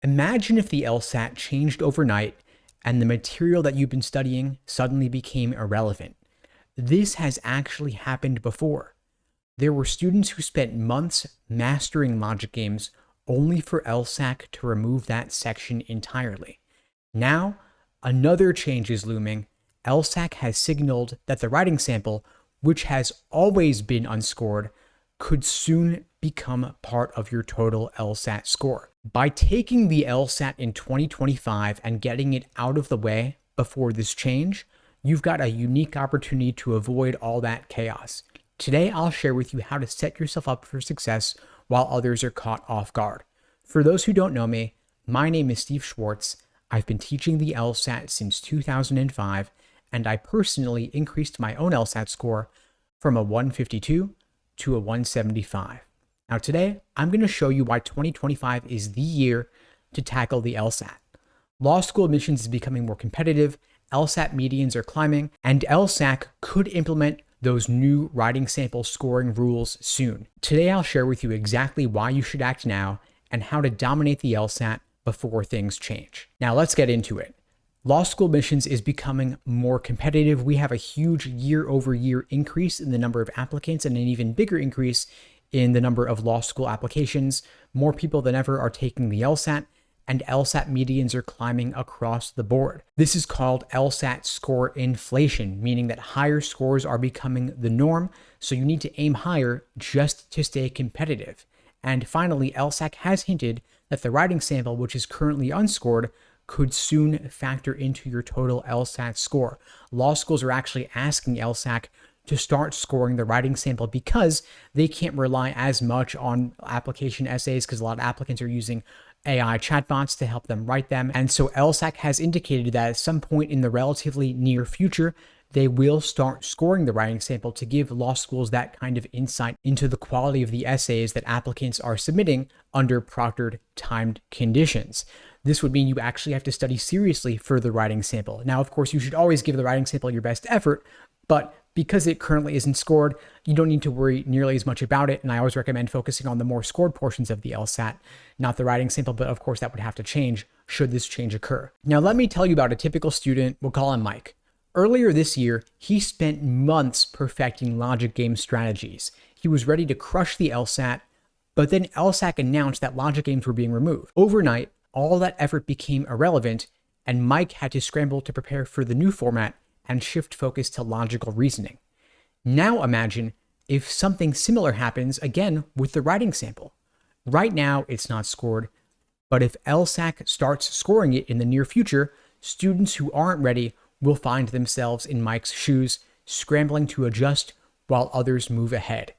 Imagine if the LSAT changed overnight and the material that you've been studying suddenly became irrelevant. This has actually happened before. There were students who spent months mastering logic games only for LSAC to remove that section entirely. Now, another change is looming. LSAC has signaled that the writing sample, which has always been unscored, could soon become part of your total LSAT score. By taking the LSAT in 2025 and getting it out of the way before this change, you've got a unique opportunity to avoid all that chaos. Today, I'll share with you how to set yourself up for success while others are caught off guard. For those who don't know me, my name is Steve Schwartz. I've been teaching the LSAT since 2005, and I personally increased my own LSAT score from a 152 to a 175. Now today, I'm going to show you why 2025 is the year to tackle the LSAT. Law school admissions is becoming more competitive, LSAT medians are climbing, and LSAC could implement those new writing sample scoring rules soon. Today, I'll share with you exactly why you should act now and how to dominate the LSAT before things change. Now let's get into it. Law school admissions is becoming more competitive. We have a huge year-over-year increase in the number of applicants and an even bigger increase in the number of law school applications. More people than ever are taking the LSAT, and LSAT medians are climbing across the board. This is called LSAT score inflation, meaning that higher scores are becoming the norm, so you need to aim higher just to stay competitive. And finally, LSAC has hinted that the writing sample, which is currently unscored, could soon factor into your total LSAT score. Law schools are actually asking LSAC to start scoring the writing sample because they can't rely as much on application essays because a lot of applicants are using AI chatbots to help them write them. And so LSAC has indicated that at some point in the relatively near future, they will start scoring the writing sample to give law schools that kind of insight into the quality of the essays that applicants are submitting under proctored timed conditions. This would mean you actually have to study seriously for the writing sample. Now, of course, you should always give the writing sample your best effort, but because it currently isn't scored, you don't need to worry nearly as much about it. And I always recommend focusing on the more scored portions of the LSAT, not the writing sample, but of course that would have to change should this change occur. Now, let me tell you about a typical student. We'll call him Mike. Earlier this year, he spent months perfecting logic game strategies. He was ready to crush the LSAT, but then LSAC announced that logic games were being removed. Overnight, all that effort became irrelevant, and Mike had to scramble to prepare for the new format and shift focus to logical reasoning. Now imagine if something similar happens again with the writing sample. Right now, it's not scored, but if LSAC starts scoring it in the near future, students who aren't ready will find themselves in Mike's shoes, scrambling to adjust while others move ahead.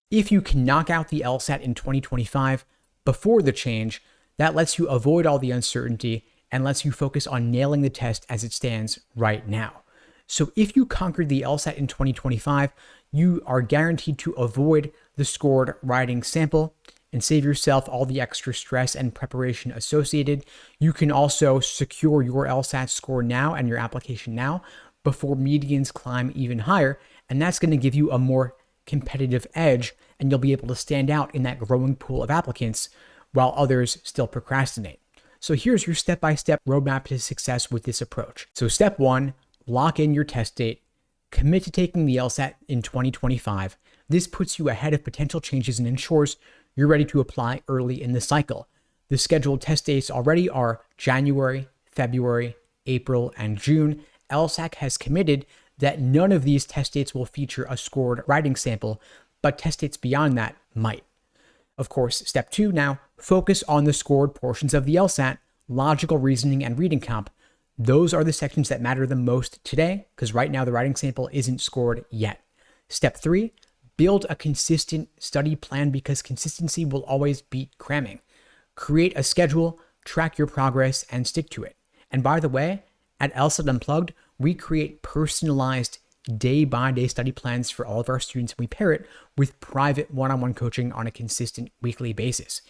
If you can knock out the LSAT in 2025 before the change, that lets you avoid all the uncertainty and lets you focus on nailing the test as it stands right now. So if you conquered the LSAT in 2025, you are guaranteed to avoid the scored writing sample and save yourself all the extra stress and preparation associated. You can also secure your LSAT score now and your application now before medians climb even higher, and that's going to give you a more competitive edge, and you'll be able to stand out in that growing pool of applicants while others still procrastinate. So here's your step-by-step roadmap to success with this approach. So step 1, lock in your test date, commit to taking the LSAT in 2025. This puts you ahead of potential changes and ensures you're ready to apply early in the cycle. The scheduled test dates already are January, February, April, and June. LSAC has committed that none of these test dates will feature a scored writing sample, but test dates beyond that might. Of course, step 2 now, focus on the scored portions of the LSAT, logical reasoning and reading comp. Those are the sections that matter the most today, because right now the writing sample isn't scored yet. Step 3, build a consistent study plan because consistency will always beat cramming. Create a schedule, track your progress, and stick to it. And by the way, at LSAT Unplugged, we create personalized day-by-day study plans for all of our students, and we pair it with private one-on-one coaching on a consistent weekly basis.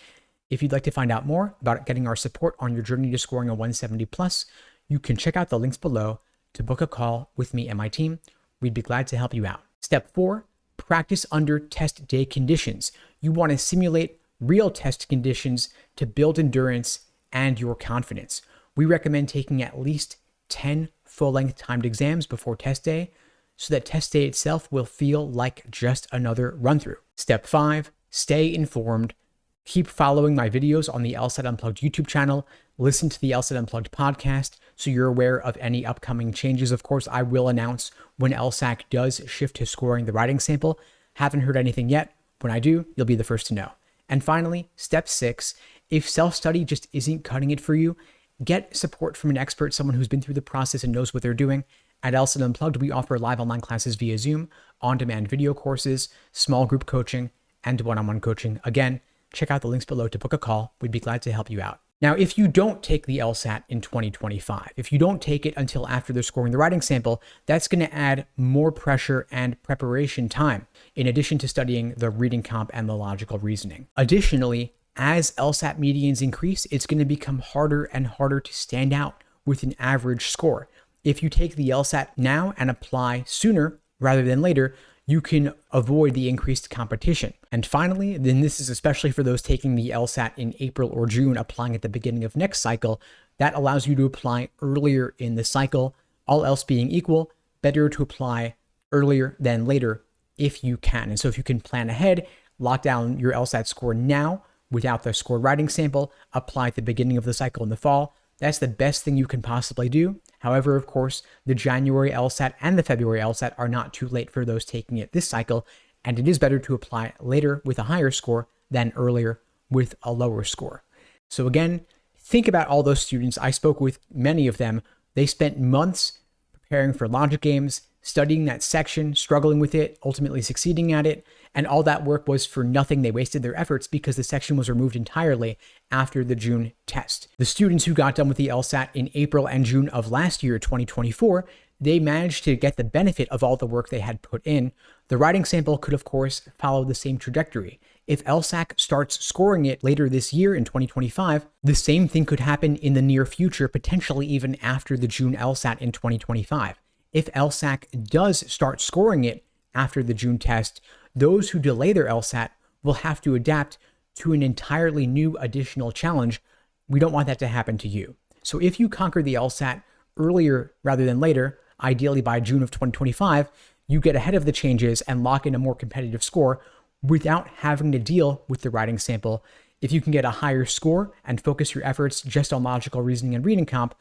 If you'd like to find out more about getting our support on your journey to scoring a 170 plus, you can check out the links below to book a call with me and my team. We'd be glad to help you out. Step 4, practice under test day conditions. You want to simulate real test conditions to build endurance and your confidence. We recommend taking at least 10 full-length timed exams before test day so that test day itself will feel like just another run-through. Step 5, stay informed. Keep following my videos on the LSAT Unplugged YouTube channel. Listen to the LSAT Unplugged podcast so you're aware of any upcoming changes. Of course, I will announce when LSAC does shift to scoring the writing sample. Haven't heard anything yet. When I do, you'll be the first to know. And finally, step 6, if self-study just isn't cutting it for you, get support from an expert, someone who's been through the process and knows what they're doing. At LSAT Unplugged, we offer live online classes via Zoom, on-demand video courses, small group coaching, and one-on-one coaching. Again, check out the links below to book a call. We'd be glad to help you out. Now, if you don't take the LSAT in 2025, if you don't take it until after they're scoring the writing sample, that's going to add more pressure and preparation time, in addition to studying the reading comp and the logical reasoning. Additionally, as LSAT medians increase, it's going to become harder and harder to stand out with an average score. If you take the LSAT now and apply sooner rather than later, you can avoid the increased competition. And finally, then this is especially for those taking the LSAT in April or June, applying at the beginning of next cycle, that allows you to apply earlier in the cycle. All else being equal, better to apply earlier than later if you can. And so if you can plan ahead, lock down your LSAT score now without the scored writing sample, apply at the beginning of the cycle in the fall, that's the best thing you can possibly do. However, of course, the January LSAT and the February LSAT are not too late for those taking it this cycle, and it is better to apply later with a higher score than earlier with a lower score. So again, think about all those students. I spoke with many of them. They spent months preparing for logic games, studying that section, struggling with it, ultimately succeeding at it, and all that work was for nothing. They wasted their efforts because the section was removed entirely after the June test. The students who got done with the LSAT in April and June of last year, 2024, they managed to get the benefit of all the work they had put in. The writing sample could, of course, follow the same trajectory. If LSAC starts scoring it later this year in 2025, the same thing could happen in the near future, potentially even after the June LSAT in 2025. If LSAC does start scoring it after the June test, those who delay their LSAT will have to adapt to an entirely new additional challenge. We don't want that to happen to you. So if you conquer the LSAT earlier rather than later, ideally by June of 2025, you get ahead of the changes and lock in a more competitive score without having to deal with the writing sample. If you can get a higher score and focus your efforts just on logical reasoning and reading comp,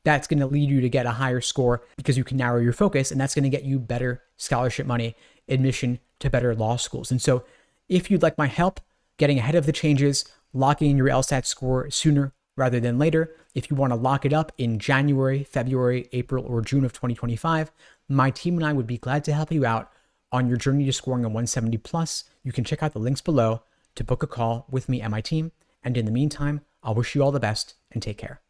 that's going to lead you to get a higher score because you can narrow your focus, and that's going to get you better scholarship money, admission to better law schools. And so if you'd like my help getting ahead of the changes, locking in your LSAT score sooner rather than later, if you want to lock it up in January, February, April, or June of 2025, my team and I would be glad to help you out on your journey to scoring a 170 plus. You can check out the links below to book a call with me and my team. And in the meantime, I'll wish you all the best and take care.